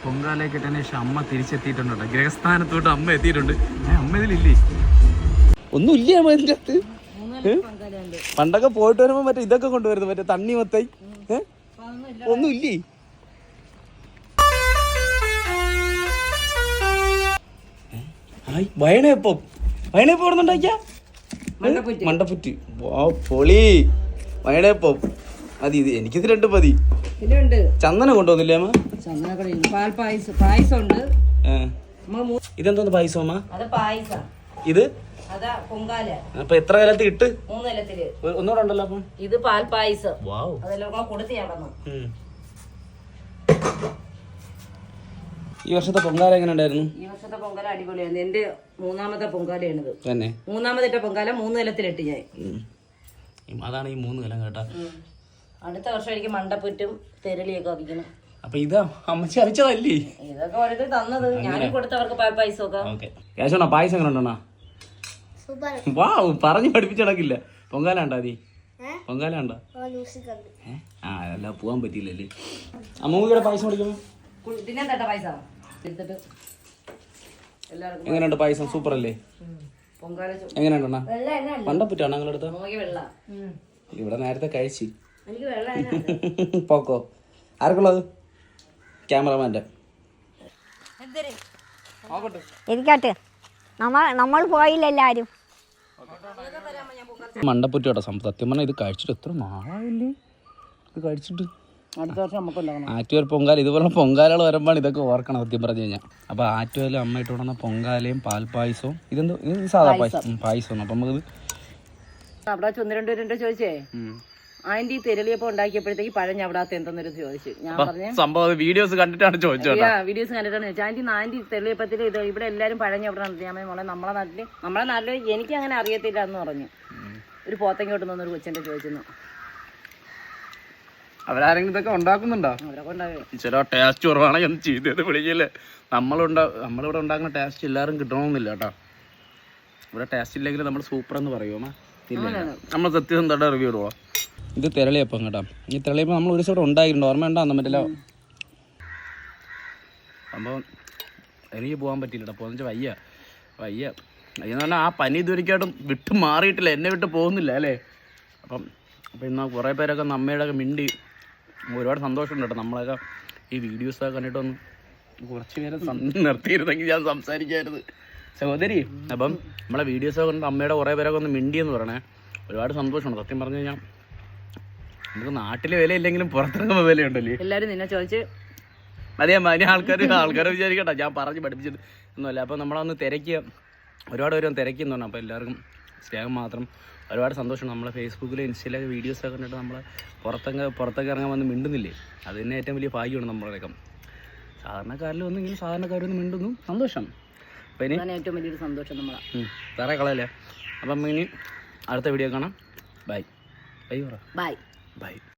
പൊങ്കാലയൊക്കെ ഇട്ടതിന് ശേഷം അമ്മ തിരിച്ചെത്തിയിട്ടുണ്ട്. ഗ്രഹസ്ഥാനത്തോട്ട് അമ്മ എത്തിയിട്ടുണ്ട്. അമ്മ ഇതിലില്ലേ? ഒന്നും ഇല്ലേ അമ്മ ഇതിൻ്റെ അകത്ത്? പണ്ടൊക്കെ പോയിട്ട് വരുമ്പോ മറ്റേ ഇതൊക്കെ കൊണ്ടുവരുന്നു, മറ്റേ തണ്ണി മത്തായി. ഒന്നും ഇല്ലേ? വയണയപ്പം ഓടുന്നുണ്ടാക്കിയ മണ്ടപ്പുറ്റ്. പൊളി വയണയപ്പം. അത് ഇത് എനിക്കിത് 2 മതി. ചന്ദനം കൊണ്ടുവന്നില്ലേ അമ്മ? ഇതെന്തോന്ന് പായസം അമ്മ? ഇത് അപ്പൊ എത്ര കാലത്ത് ഇട്ട്? 3 ഇലത്തില്. ഒന്നുകൂടെ ഉണ്ടല്ലോ അപ്പം. ഇത് പാൽ പായസം. അതെല്ലാം കൊടുത്ത് ഞാൻ ഈ വർഷത്തെ പൊങ്കാല എങ്ങനെ ഉണ്ടായിരുന്നു? ഈ വർഷത്തെ പൊങ്കാല അടിപൊളിയായിരുന്നു. എന്റെ 3ാമത്തെ പൊങ്കാലയാണിത് തന്നെ. 3ാമത്തെ പൊങ്കാല 3 ഇലത്തിലിട്ട് ഞാൻ. അതാണ് ഈ 3 ഇലം കേട്ടാ. അടുത്ത വർഷം എനിക്ക് മണ്ടപ്പുറ്റും തെരളിയൊക്കെ അവിക്കണം. അപ്പൊ ഇത് അമ്മച്ചി അവിച്ചതല്ലേ? ഇതൊക്കെ ഓരോരുത്തർ തന്നത്, ഞാനും കൊടുത്തവർക്ക് പാൽ പായസമൊക്കെ. കേശവണ്ണ പായസം എങ്ങനെ ഉണ്ടോ? വാ, പറഞ്ഞു പഠിപ്പിച്ചടക്കില്ല. പൊങ്കാല ഉണ്ടാ നീ? പൊങ്കാല ഉണ്ടോ? അല്ല പോവാൻ പറ്റിയില്ലല്ലേ. അമ്മൂടെ പായസം കുടിക്കുമോ? എങ്ങനെയുണ്ട് പായസം? സൂപ്പർ അല്ലേ? എങ്ങനെയുണ്ടെണ്ണ? മണ്ടപ്പുറ്റാണ് ഞങ്ങളെടുത്ത? ഇവിടെ നേരത്തെ കഴിച്ച് പോക്കോ. ആർക്കുള്ളത്? ക്യാമറമാൻ്റെ. ഇരിക്കട്ടെ, നമ്മൾ പോയില്ലെല്ലാരും. മണ്ടപ്പുറ്റ കേട്ടോ. സത്യം പറഞ്ഞാൽ ഇത് കഴിച്ചിട്ട് എത്ര നാളായില്ലേ ഇത് കഴിച്ചിട്ട്. അടുത്ത വർഷം നമുക്ക് ആറ്റുകാൽ പൊങ്കാല ഇതുപോലെ പൊങ്കാലകൾ വരുമ്പോൾ ഇതൊക്കെ ഓർക്കണം സത്യം പറഞ്ഞു കഴിഞ്ഞാൽ. അപ്പോൾ ആറ്റുകാലും അമ്മയിട്ട് കൊണ്ടുവന്ന പൊങ്കാലയും പാൽപ്പായസവും ഇതെന്തോ ഇത് സാധാ പായസമാണ്. അപ്പം നമുക്കിത് അവിടെ 1-2 ചോദിച്ചേ, ആന്റി തെരളിയപ്പം ഉണ്ടാക്കിയപ്പോഴത്തേക്ക് പഴം ഞവിടാത്ത എന്തെന്നൊരു ചോദിച്ചു. ഞാൻ പറഞ്ഞു സംഭവം വീഡിയോസ് കണ്ടിട്ടാണ് ചോദിച്ചത്. വീഡിയോസ് കണ്ടിട്ടാണ് ചോദിച്ചത്. ആന്റി തെരളിയപ്പത്തിൽ ഇത് ഇവിടെ എല്ലാവരും പഴം ഞവിടാണ്. ഞാൻ മോളെ നമ്മളെ നാട്ടില് എനിക്ക് അങ്ങനെ അറിയത്തില്ല എന്ന് പറഞ്ഞു. ഒരു പോത്തങ്ങോട്ട് നിന്നൊരു കൊച്ചിന്റെ ചോദിച്ചു. അവരാരെങ്കിലും ഇതൊക്കെ ഉണ്ടാക്കുന്നുണ്ടോ? ചില ടേസ്റ്റ് കുറവാണെങ്കിൽ ഒന്ന് ചെയ്തത് വിളിക്കില്ലേ. നമ്മളിവിടെ ഉണ്ടാക്കുന്ന ടേസ്റ്റ് എല്ലാവരും കിട്ടണമെന്നില്ല കേട്ടോ. ഇവിടെ ടേസ്റ്റ് ഇല്ലെങ്കിൽ നമ്മൾ സൂപ്പർ എന്ന് പറയുമോ? നമ്മൾ സത്യസന്ധമായിട്ട് റിവ്യൂ ഇടുവോ? ഇത് തെരളിയപ്പം കേട്ടോ. ഈ തെരളിയപ്പം നമ്മൾ ഒരു ദിവസം ഇവിടെ ഉണ്ടാക്കിയിട്ടുണ്ട്. ഓർമ്മ ഉണ്ടാകുന്ന പറ്റില്ല. സംഭവം എനിക്ക് പോകാൻ പറ്റില്ല. പോകാൻ വയ്യ എന്ന് പറഞ്ഞാൽ ആ പനി ഇതുവരെയായിട്ടും വിട്ട് മാറിയിട്ടില്ല. എന്നെ വിട്ട് പോകുന്നില്ല അല്ലേ. അപ്പം ഇന്ന് കുറേ പേരൊക്കെ അമ്മയുടെയൊക്കെ മിണ്ടി ഒരുപാട് സന്തോഷമുണ്ട് കേട്ടോ. നമ്മളൊക്കെ ഈ വീഡിയോസൊക്കെ കണ്ടിട്ടൊന്ന് കുറച്ച് പേരെ നിർത്തിയിരുന്നെങ്കിൽ ഞാൻ സംസാരിക്കായിരുന്നു സഹോദരി. അപ്പം നമ്മളെ വീഡിയോസൊക്കെ കണ്ടിട്ട് അമ്മയുടെ കുറേ പേരൊക്കെ ഒന്ന് മിണ്ടിയെന്ന് പറയണേ. ഒരുപാട് സന്തോഷമുണ്ട് സത്യം പറഞ്ഞു കഴിഞ്ഞാൽ. നമുക്ക് നാട്ടിൽ വിലയില്ലെങ്കിലും പുറത്തിറങ്ങുമ്പോൾ വിലയുണ്ടല്ലേ. എല്ലാവരും നിന്നെ ചോദിച്ച് അതേ മാന്യ ആൾക്കാർ വിചാരിക്കട്ടെ ഞാൻ പറഞ്ഞ് പഠിപ്പിച്ചത് ഒന്നുമല്ല. അപ്പോൾ നമ്മളൊന്ന് തിരക്കിയ ഒരുപാട് പേരും തിരക്കിയെന്ന് പറഞ്ഞു. അപ്പോൾ എല്ലാവർക്കും സ്നേഹം മാത്രം. ഒരുപാട് സന്തോഷമുണ്ട്. നമ്മളെ ഫേസ്ബുക്കിലും ഇൻസ്റ്റയിലൊക്കെ വീഡിയോസൊക്കെ കണ്ടിട്ട് നമ്മൾ പുറത്തൊക്കെ ഇറങ്ങാൻ വന്ന് മിണ്ടുന്നില്ലേ. അത് തന്നെ ഏറ്റവും വലിയ ഭാഗ്യമാണ് നമ്മളൊക്കെ. സാധാരണക്കാരിലൊന്നും ഇങ്ങനെ സാധാരണക്കാരൊന്നും മിണ്ടുന്നു. സന്തോഷം. അപ്പം ഇനി ഏറ്റവും വലിയൊരു സന്തോഷം നമ്മളാണ്. വേറെ കളയല്ലേ. അപ്പം ഇനി അടുത്ത വീഡിയോ കാണാം. ബൈ. ബൈ. ബൈ.